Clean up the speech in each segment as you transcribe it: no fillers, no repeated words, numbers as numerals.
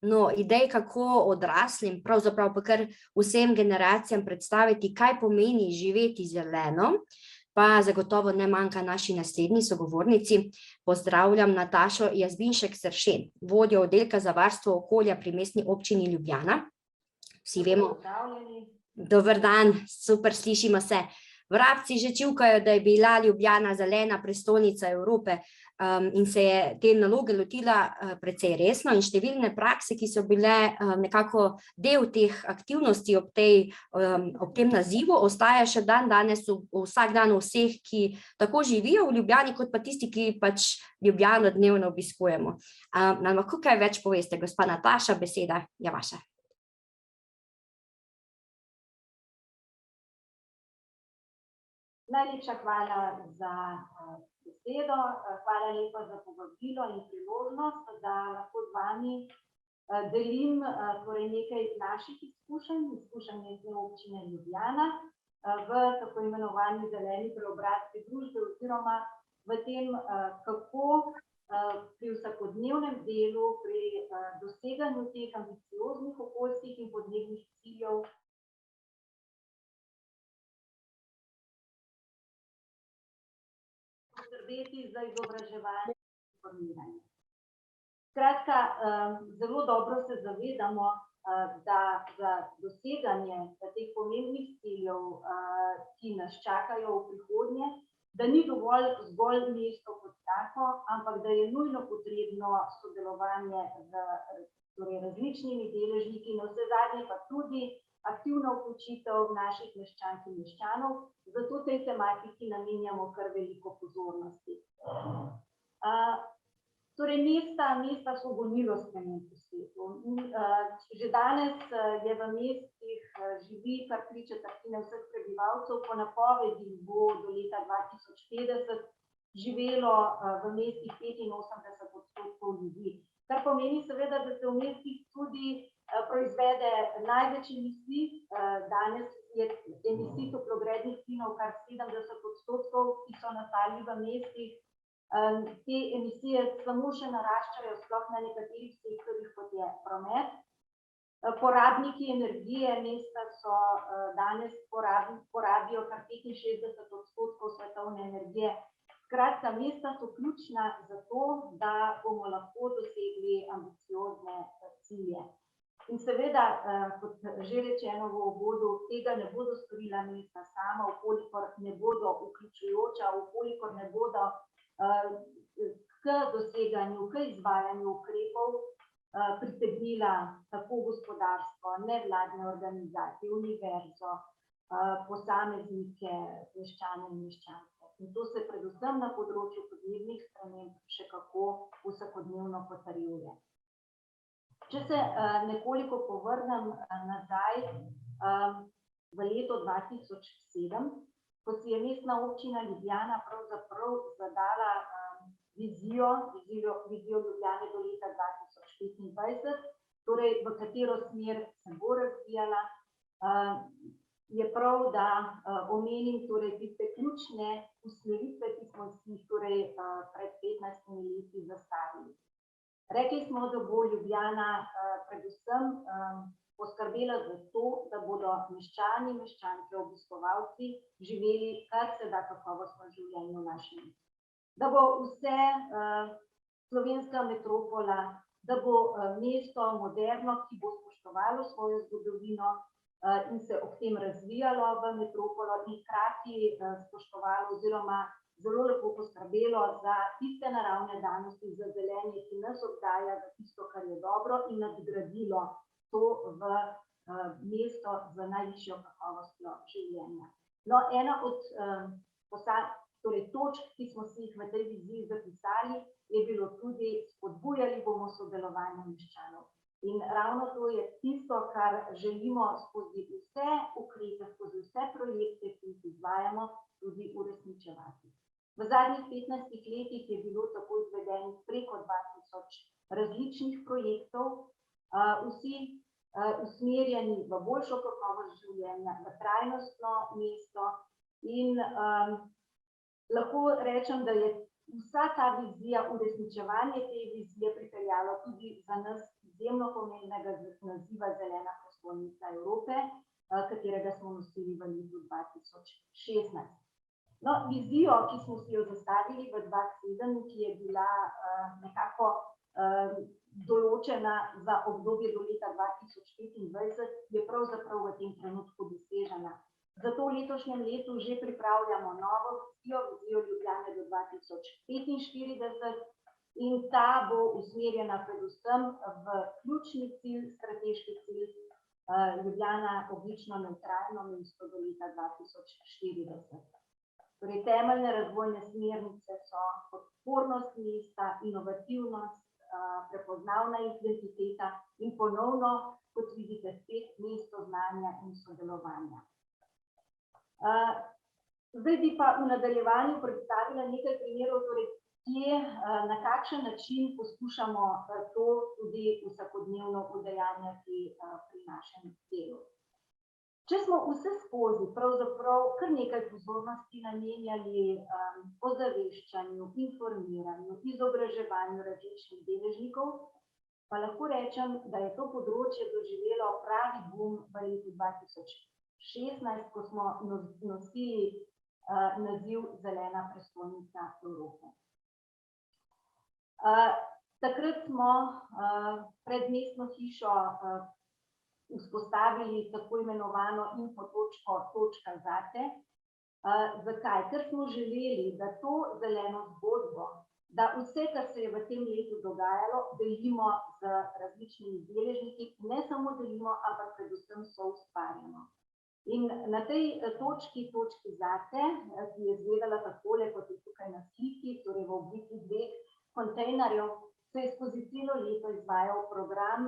No, idej, kako odraslim, pravzaprav pa kar vsem generacijam predstaviti, kaj pomeni živeti zeleno, pa zagotovo ne manjka naši naslednji sogovornici. Pozdravljam Natašo Jazbinšek-Sršen, vodjo oddelka za varstvo okolja pri Mestni občini Ljubljana. Vsi vemo, dober dan, super, slišimo se. Vrabci že čivkajo, da je bila Ljubljana zelena prestolnica Evrope in se je te naloge lotila precej resno in številne prakse, ki so bile nekako del teh aktivnosti ob tem nazivu, ostaja še dan danes vsak dan vseh, ki tako živijo v Ljubljani, kot pa tisti, ki pač Ljubljano dnevno obiskujemo. Nam lahko kaj več poveste, gospa Nataša, beseda je vaša. Najlepša hvala za besedo, hvala lepa za povabilo in priložnost, da lahko z vami delim nekaj naših izkušenj Mestne občine Ljubljana v tako imenovani zeleni preobrazbi družbe oziroma v tem, kako pri vsakodnevnem delu, pri doseganju teh ambicioznih okoljskih in podnebnih ciljev poskrbeti za izobraževanje in informiranje. Skratka, zelo dobro se zavedamo, da za doseganje teh pomembnih ciljev, ki nas čakajo v prihodnje, da ni dovolj zgolj mesto kot tako, ampak da je nujno potrebno sodelovanje z različnimi deležniki, navsezadnje pa tudi aktivna vključitev naših meščank in meščanov, zato tej tematiki namenjamo kar veliko pozornosti. Mesta so gonilo sprememb v svetu. Že danes je v mestih živi kar 3/4 vseh prebivalcev, po napovedi bo do leta 2050 živelo v mestih 85% ljudi, kar pomeni seveda, da se v mestih tudi proizvede največ emisij, danes je emisij toplogrednih plinov kar 70%, ki so nastali v mestih. Te emisije samo še naraščajo, sploh na nekaterih sektorjih, kot je promet. Porabniki energije mesta so danes porabijo kar 65% svetovne energije. Skratka, mesta so ključna za to, da bomo lahko dosegli ambiciozne cilje. In seveda, kot že rečeno v uvodu, tega ne bodo storila mesta sama, vkolikor ne bodo vključujoča, vkolikor ne bodo k doseganju, k izvajanju ukrepov pritegnila tako gospodarstvo, nevladne organizacije, univerzo, posameznike, meščane in meščanke. In to se predvsem na področju podnebnih sprememb še kako vsakodnevno potrjuje. Če se nekoliko povrnem nazaj v leto 2007, ko si je Mestna občina Ljubljana pravzaprav zadala vizijo Ljubljane do leta 2025, torej v katero smer se bo razvijala, je prav, da omenim tiste ključne usmeritve, ki smo si jih pred 15 leti zastavili. Rekli smo, da bo Ljubljana predvsem poskrbela za to, da bodo meščani, meščanke, obiskovalci živeli kar se da kakovostno življenje v našem mestu. Da bo vse slovenska metropola, da bo mesto moderno, ki bo spoštovalo svojo zgodovino in se ob tem razvijalo v metropolo in hkrati spoštovalo oziroma zelo lepo poskrbelo za tiste naravne danosti, za zelenje, ki nas obdaja, za tisto, kar je dobro, in nadgradilo to v mesto z najvišjo kakovostjo življenja. No, ena od točk, ki smo si jih v tej viziji zapisali, je bilo tudi spodbujali bomo sodelovanje meščanov. In ravno to je tisto, kar želimo skozi vse ukrepe, skozi vse projekte, ki jih izvajamo, tudi uresničevati. V zadnjih 15 letih je bilo tako izvedenih preko 2000 različnih projektov, vsi usmerjeni v boljšo kakovost življenja, v trajnostno mesto in lahko rečem, da je vsa ta vizija, uresničevanje te vizije pripeljalo tudi za nas izjemno pomembnega naziva Zelena prestolnica Evrope, katerega smo nosili v letu 2016. No, vizijo, ki smo si jo zastavili v 2007, ki je bila nekako določena za obdobje do leta 2025, je pravzaprav v tem trenutku dosežena. Zato v letošnjem letu že pripravljamo novo vizijo Ljubljane do 2045 in ta bo usmerjena predvsem v ključni cilj, strateški cilj Ljubljana ogljično nevtralno mesto do leta 2040. Torej, temeljne razvojne smernice so odpornost mesta, inovativnost, prepoznavna identiteta in ponovno, kot vidite, spet mesto znanja in sodelovanja. Zdaj bi pa v nadaljevanju predstavila nekaj primerov, torej, kje, na kakšen način poskušamo to tudi vsakodnevno udejanjati pri našem delu. Če smo vse skozi pravzaprav kar nekaj pozornosti namenjali ozaveščanju, informiranju, izobraževanju različnih deležnikov, pa lahko rečem, da je to področje doživelo pravi boom v letu 2016, ko smo nosili naziv Zelena prestolnica Evrope. Takrat smo pred mestno hišo vzpostavili tako imenovano infotočko Točka zate. Zakaj? Ker smo želeli, da to zeleno zgodbo, da vse, kar se je v tem letu dogajalo, delimo z različnimi deležniki, ne samo delimo, ampak predvsem soustvarjamo. In na tej točki zate, ki je izgledala takole, kot je tukaj na sliki, torej v obliki dveh kontejnerjev, se je skozi celo leto izvajal program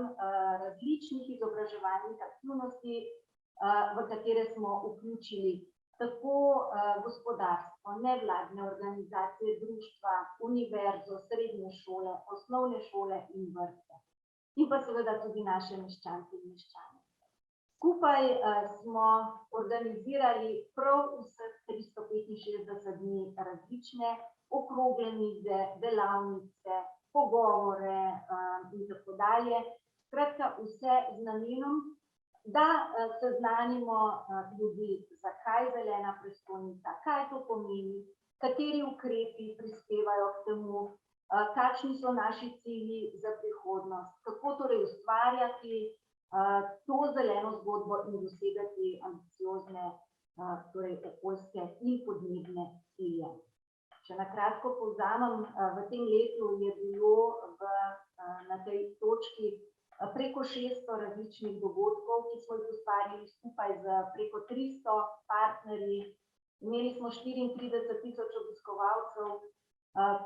različnih izobraževalnih aktivnosti, v katere smo vključili tako gospodarstvo, nevladne organizacije, društva, univerzo, srednje šole, osnovne šole in vrtce. In pa seveda tudi naše meščanke in meščane. Skupaj smo organizirali prav vseh 365 dni različne okrogle mize, delavnice, pogovore in tako dalje. Skratka, vse z namenom, da seznanimo ljudi, zakaj zelena prestolnica, kaj to pomeni, kateri ukrepi prispevajo k temu, kakšni so naši cilji za prihodnost, kako torej ustvarjati to zeleno zgodbo in dosegati ambiciozne, torej okoljske in podnebne cilje. Če na kratko povzamem, v tem letu je bilo na tej točki preko 600 različnih dogodkov, ki smo jih ustvarili skupaj z preko 300 partnerji. Imeli smo 34.000 obiskovalcev,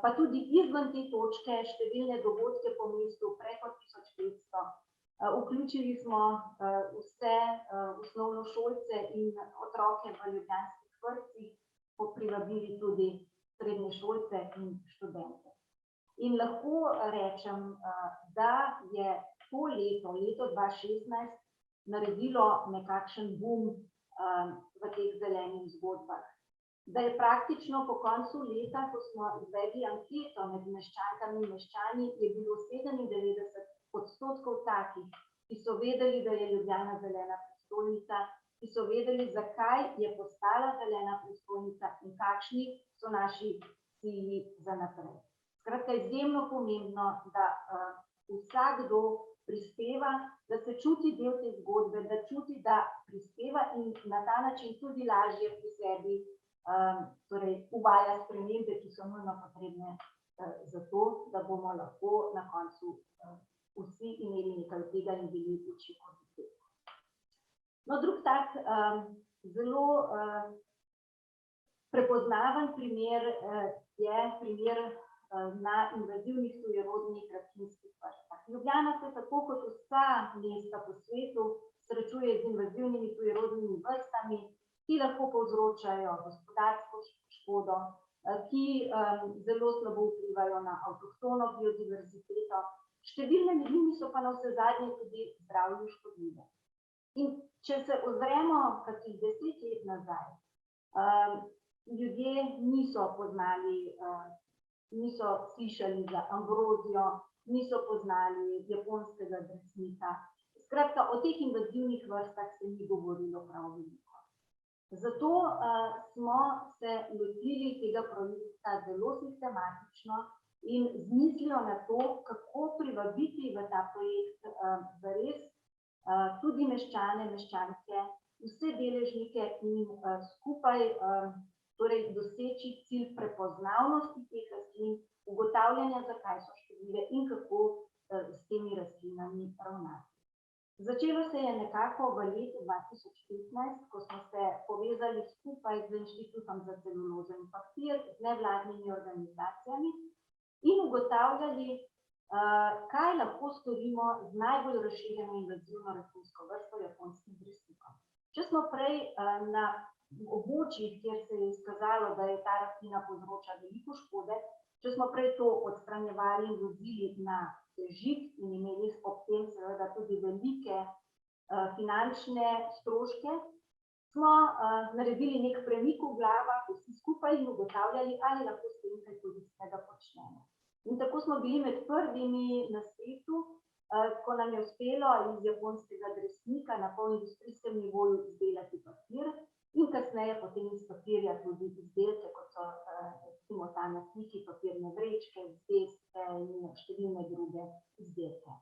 pa tudi izven te točke številne dogodke po mestu, preko 1500. Vključili smo vse osnovnošolce in otroke v ljubljanskih vrtcih, privabili tudi srednješolce in študente. In lahko rečem, da je to leto 2016, naredilo nekakšen boom v teh zelenih zgodbah. Da je praktično po koncu leta, ko smo izvedli anketo med meščankami in meščani, je bilo 97% takih, ki so vedeli, da je Ljubljana zelena prestolnica, ki so vedeli, zakaj je postala zelena prestolnica in kakšni so naši cilji za naprej. Skratka, izjemno pomembno, da vsakdo prispeva, da se čuti del te zgodbe, da čuti, da prispeva in na ta način tudi lažje pri sebi torej uvaja spremembe, ki so nujno potrebne za to, da bomo lahko na koncu vsi imeli nekaj od tega in bili učinkoviti. No, drug tak zelo prepoznaven primer je primer na invazivnih tujerodnih rastlinskih vrstah. Ljubljana se tako kot vsa mesta po svetu srečuje z invazivnimi tujerodnimi vrstami, ki lahko povzročajo gospodarsko škodo, ki zelo slabo vplivajo na avtohtono biodiverziteto. Številne med njimi so pa navsezadnje tudi zdravju škodljive. In če se ozremo kakih 10 let nazaj, ljudje niso poznali, niso slišali za ambrozijo, niso poznali japonskega drsnika. Skratka, o teh invazivnih vrstah se ni govorilo prav veliko. Zato smo se lotili tega projekta zelo sistematično in z mislijo na to, kako privabiti v ta projekt zares tudi meščane, meščanke, vse deležnike in skupaj torej doseči cilj prepoznavnosti teh rastlin, ugotavljanja, zakaj so škodljive in kako s temi rastlinami ravnati. Začelo se je nekako v letu 2015, ko smo se povezali skupaj z Inštitutom za celulozo in papir, z nevladnimi organizacijami in ugotavljali, kaj lahko storimo z najbolj razširjeno invazivno rastlinsko vrsto japonskim drsnikom. Če smo prej na območjih, kjer se je izkazalo, da je ta rastlina povzroča veliko škode, če smo prej to odstranjevali in vozili na sežig in imeli ob tem seveda tudi velike finančne stroške, smo naredili nek premik v glavah, vsi skupaj in ugotavljali, ali lahko s tem kaj koristnega počnemo. In tako smo bili med prvimi na svetu, ko nam je uspelo iz japonskega drsnika na polindustrijskem nivoju izdelati papir in kasneje potem iz papirja tudi izdelke, kot so recimo ta nasniki, papirne vrečke, zvezke in številne druge izdelke.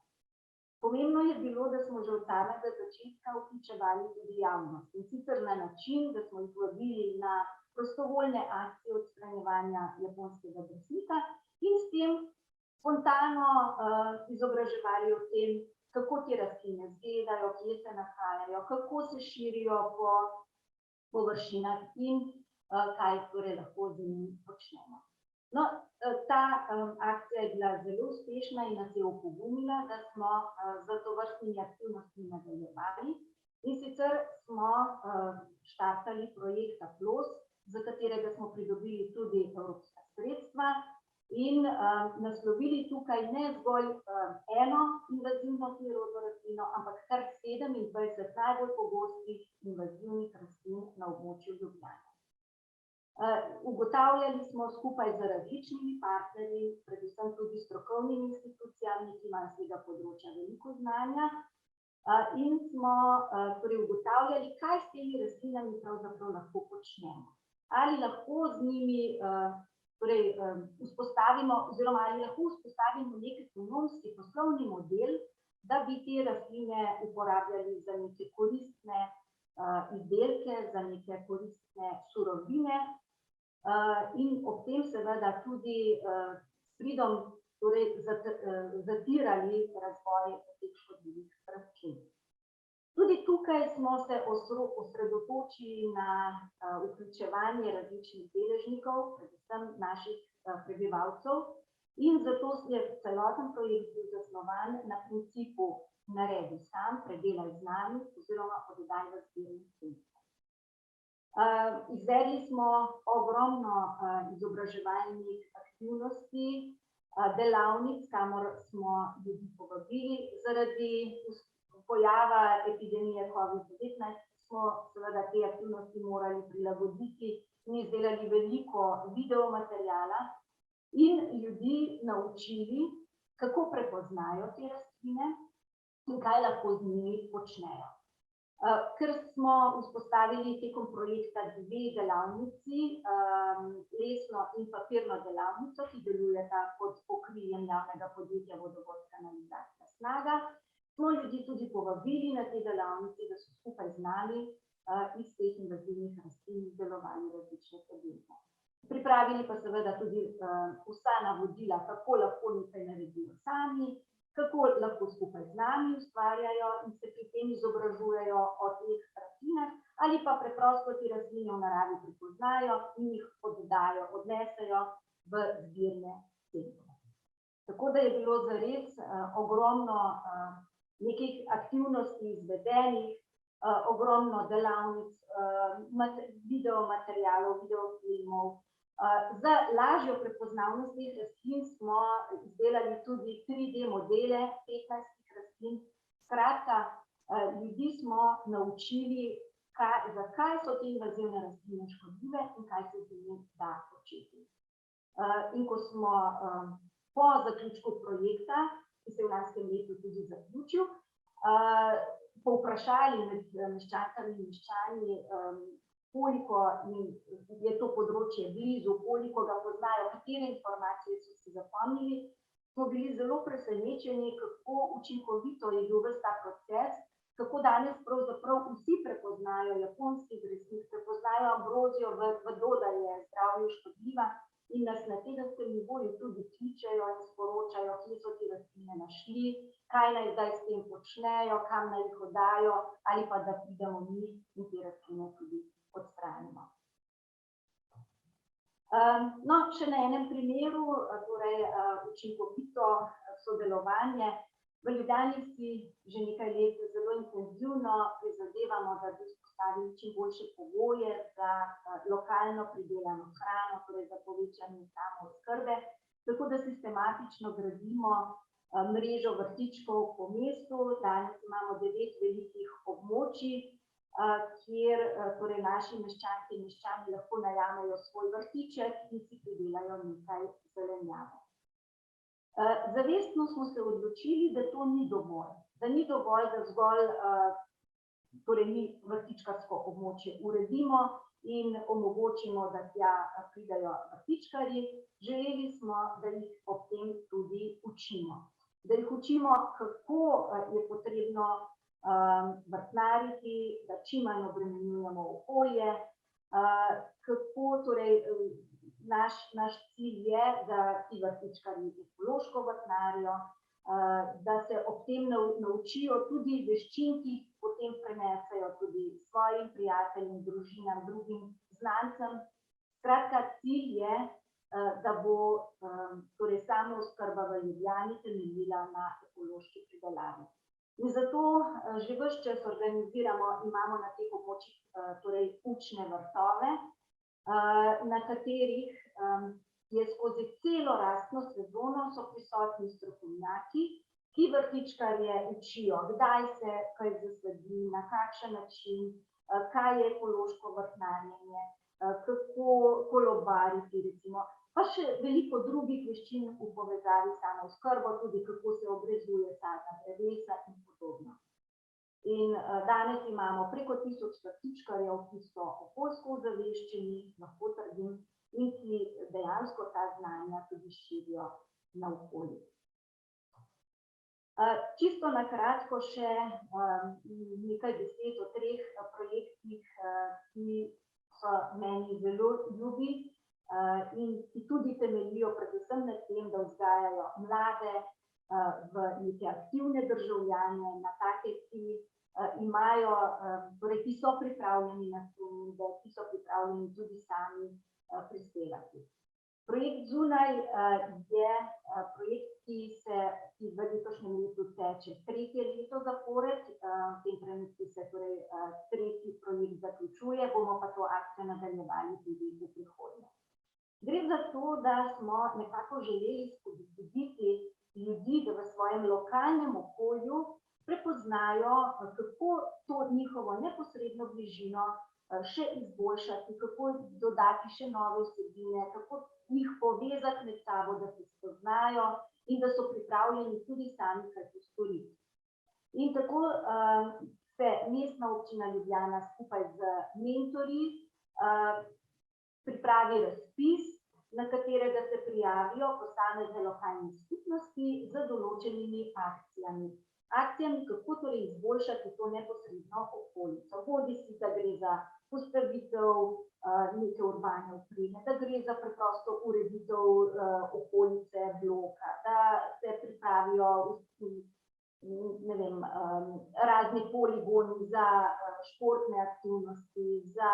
Pomembno je bilo, da smo že od samega začetka vključevali tudi javnost, in sicer na način, da smo jih vabili na prostovoljne akcije odstranjevanja japonskega drsnika in s tem spontano izobraževali o tem, kako te rastline izgledajo, kje se nahajajo, kako se širijo po površinah in kaj torej lahko z njimi počnemo. No, ta akcija je bila zelo uspešna in nas je opogumila, da smo z tovrstnimi aktivnostmi nadaljevali. In sicer smo štartali projekt APLOS, za katerega smo pridobili tudi evropska sredstva in naslovili tukaj ne zgolj eno invazivno tujerozno rastlino, ampak kar 27 najbolj pogostih invazivnih rastlin na območju Ljubljane. Ugotavljali smo skupaj z različnimi partnerji, predvsem tudi strokovnimi institucijami, ki imajo s tega področja veliko znanja, in smo torej ugotavljali, kaj s temi rastlinami pravzaprav lahko počnemo. Ali lahko z njimi torej vzpostavimo, oziroma ali lahko vzpostavimo nek ekonomski poslovni model, da bi te rastline uporabljali za neke koristne izdelke, za neke koristne surovine in ob tem seveda tudi s pridom torej zatirali razvoj teh škodljivih rastlin. Tudi tukaj smo se osredotočili na vključevanje različnih deležnikov, predvsem naših prebivalcev, in zato je celoten projekt bil zasnovan na principu naredi sam, predelaj z nami oziroma oddaj v zbirni center. Izvedli smo ogromno izobraževalnih aktivnosti, delavnic, kamor smo ljudi povabili. Zaradi pojava epidemije COVID-19 smo seveda te aktivnosti morali prilagoditi in izdelali veliko videomateriala in ljudi naučili, kako prepoznajo te rastline in kaj lahko z njimi počnejo. Ker smo vzpostavili tekom projekta 2 delavnici, lesno in papirno delavnico, ki delujeta pod okriljem javnega podjetja Vodovod kanalizacija Snaga, smo ljudi tudi povabili na te delavnici, da so skupaj z nami iz teh invazivnih rastlin izdelovali različne predmete. Pripravili pa seveda tudi vsa navodila, kako lahko nekaj naredijo sami, kako lahko skupaj z nami ustvarjajo in se pri tem izobražujejo o teh rastlinah, ali pa preprosto te rastline v naravi prepoznajo in jih odnesejo v zbirne centre. Tako da je bilo zares ogromno nekih aktivnosti izvedenih, ogromno delavnic, videomaterialov, videofilmov. Za lažjo prepoznavnost teh rastlin smo izdelali tudi 3D modele 15 rastlin. Skratka, ljudi smo naučili, zakaj so te invazivne rastline škodljive in kaj se z njimi da početi. In ko smo po zaključku projekta, ki se je v lanskem letu tudi zaključil, povprašali med meščankami in meščani, koliko je to področje blizu, koliko ga poznajo, katere informacije so si zapomnili, smo bili zelo presenečeni, kako učinkovito je bil ves ta proces, kako danes pravzaprav vsi prepoznajo japonski gresnik, prepoznajo ambrozijo, vedo, da je zdravju škodljiva in nas na tedenskem nivoju tudi kličejo in sporočajo, kje so te rastline našli, kaj naj zdaj s tem počnejo, kam naj jih oddajo, ali pa da pridemo mi in te rastline tudi odstranimo. No, še na enem primeru, torej učinkovito sodelovanje. V Ljubljani si že nekaj let zelo intenzivno prizadevamo, da bi vzpostavili čim boljše pogoje za lokalno pridelano hrano, torej za povečanje samooskrbe, tako da sistematično gradimo mrežo vrtičkov po mestu. Danes imamo 9 velikih območij, kjer torej naši meščanke in meščani lahko najamejo svoj vrtiček in si pridelajo nekaj zelenjave. Zavestno smo se odločili, da to ni dovolj, da zgolj torej mi vrtičkarsko območje uredimo in omogočimo, da tja pridajo vrtičkarji. Želeli smo, da jih ob tem tudi učimo. Da jih učimo, kako je potrebno vrtnariti, da čim manj obremenjujemo okolje, kako torej naš cilj je, da ti vrtičkarji ekološko vrtnarijo, da se ob tem naučijo tudi veščin, ki jih potem prenesejo tudi svojim prijateljem, družinam, drugim znancem. Skratka, cilj je, da bo torej samooskrba v Ljubljani temeljila na ekološki pridelavi. In zato že ves čas imamo na teh območjih torej učne vrtove, na katerih je skozi celo rastno sezono so prisotni strokovnjaki, ki vrtičkarje učijo, kdaj se kaj zasadi, na kakšen način, kaj je ekološko vrtnarjenje, kako kolobariti recimo, pa še veliko drugih veščin v povezavi s samooskrbo, tudi kako se obrezuje sadna drevesa in podobno. In danes imamo preko 1000 vrtičkarjev, ki so okoljsko ozaveščeni, lahko trdim, in ki dejansko ta znanja tudi širijo naokoli. Čisto na kratko še nekaj besed o 3 projektih, ki so meni zelo ljubi in ki tudi temeljijo predvsem na tem, da vzgajajo mlade v neke aktivne državljane, na take, ki imajo, torej ki so pripravljeni na spremembe, ki so pripravljeni tudi sami prispevati. Projekt Zunaj je projekt, ki v letošnjem letu teče 3. leto zapored, v tem trenutku se torej 3. projekt zaključuje, bomo pa to akcijo nadaljevali tudi v prihodnje. Gre za to, da smo nekako želeli spodbuditi ljudi, da v svojem lokalnem okolju prepoznajo, kako to njihovo neposredno bližino še izboljšati, kako dodati še nove vsebine, kako jih povezati med sabo, da se spoznajo in da so pripravljeni tudi sami kaj postoriti. In tako se Mestna občina Ljubljana skupaj z mentorji pripravi razpis, na katerega se prijavijo posamezne lokalne skupnosti z določenimi akcijami. Akcijami, kako torej izboljšati to neposredno okolico. Bodisi, da gre za postavitev neke urbane opreme, da gre za preprosto ureditev okolice bloka, da se pripravijo ne vem, razni poligoni za športne aktivnosti, za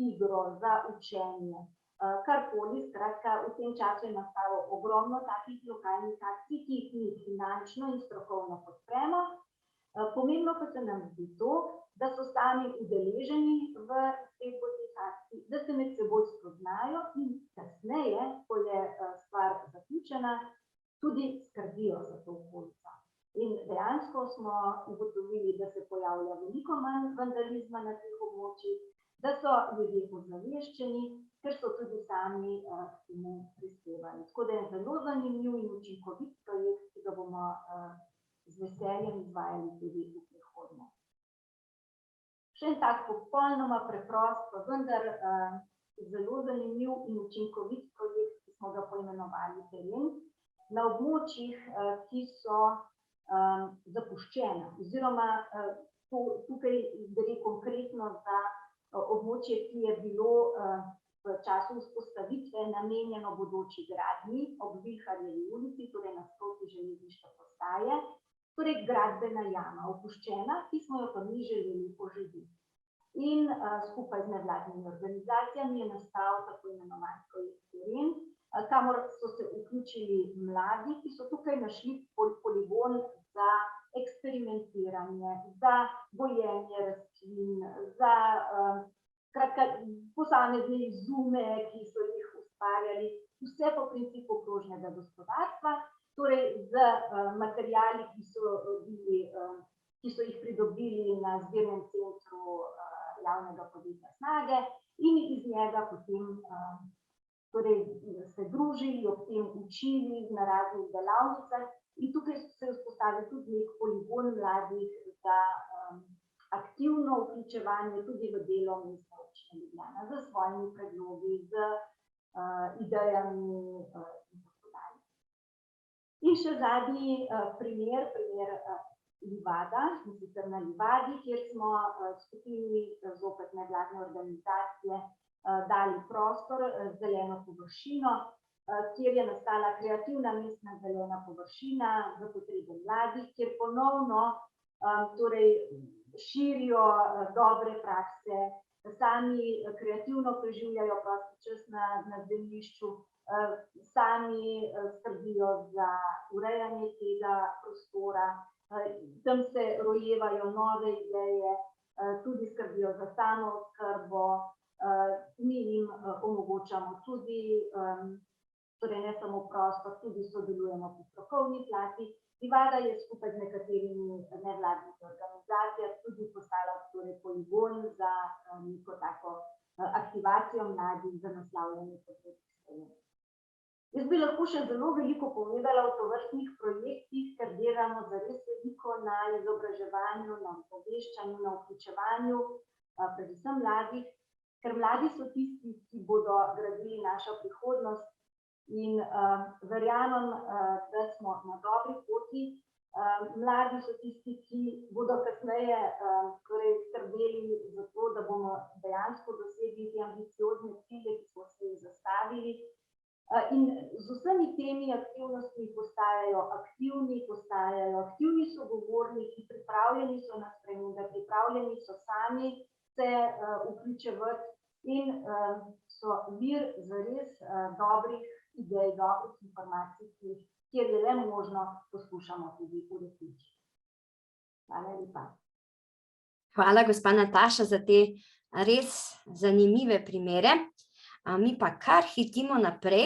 igro, za učenje. Karkoli, skratka, v tem času je nastalo ogromno takih lokalnih akcij, ki jih mi finančno in strokovno podpremo. Pomembno pa se nam zdi to, da so sami udeleženi v izvedbi teh akcij, da se med seboj spoznajo in kasneje, ko je stvar zaključena, tudi skrbijo za to okolico. In dejansko smo ugotovili, da se pojavlja veliko manj vandalizma na teh območjih, da so ljudje ozaveščeni, ker so tudi sami k temu prispevali. Tako da je zelo zanimiv in učinkovit projekt, ki ga bomo z veseljem izvajali tudi v prihodnje. Še en tak popolnoma preprost, pa vendar zelo zanimiv in učinkovit projekt, ki smo ga poimenovali Teren, na območjih, ki so zapuščena, oziroma tukaj gre konkretno za območje, ki je bilo v času vzpostavitve namenjeno bodoči gradnji ob Vilharjevi ulici, torej nasproti železniške postaje, torej gradbena jama, opuščena, ki smo jo pa mi želeli oživiti. In skupaj z nevladnimi organizacijami je nastal tako imenovan projekt Teren, kamor so se vključili mladi, ki so tukaj našli poligon za eksperimentiranje, za gojenje rastlin, za posamezne izume, ki so jih ustvarjali, vse po principu krožnega gospodarstva, torej z materiali, ki so jih pridobili na zbirnem centru javnega podjetja Snage in iz njega potem se družili, ob tem učili na raznih delavnicah in tukaj se je vzpostavil tudi nek poligon mladih za aktivno vključevanje tudi v delo Mestne občine Ljubljana, s svojimi predlogi, z idejami in tako dalje. In še zadnji primer Livada, in sicer na Livadi, kjer smo skupini zopet nevladne organizacije dali prostor, zeleno površino, kjer je nastala kreativna mestna zelena površina za potrebe mladih, kjer ponovno širijo dobre prakse, sami kreativno preživljajo prosti čas na zemljišču, sami skrbijo za urejanje tega prostora, tam se rojevajo nove ideje, tudi skrbijo za samooskrbo, mi jim omogočamo tudi, torej ne samo prostor, tudi sodelujemo pri strokovni plati. Livada je skupaj z nekaterimi nevladnimi organizacijami tudi postala poligon za neko tako aktivacijo mladih za naslavljanje potreb Slovenije. Jaz bi lahko še zelo veliko povedala o tovrstnih projektih, ker delamo zares veliko na izobraževanju, na obveščanju, na vključevanju, predvsem mladih, ker mladi so tisti, ki bodo gradili našo prihodnost in verjamem, da smo na dobri poti. Mladi so tisti, ki bodo kasneje skrbeli za to, da bomo dejansko dosegli te ambiciozne cilje, ki smo si jih zastavili. In z vsemi temi aktivnostmi postajajo aktivni sogovorniki, pripravljeni so na spremembe, pripravljeni so sami se vključevati in so vir zares dobrih idej, dobrih informacij, kjer je le možno, poskušamo tudi uresničiti. Hvala lepa. Hvala, gospa Nataša, za te res zanimive primere. Mi pa kar hitimo naprej.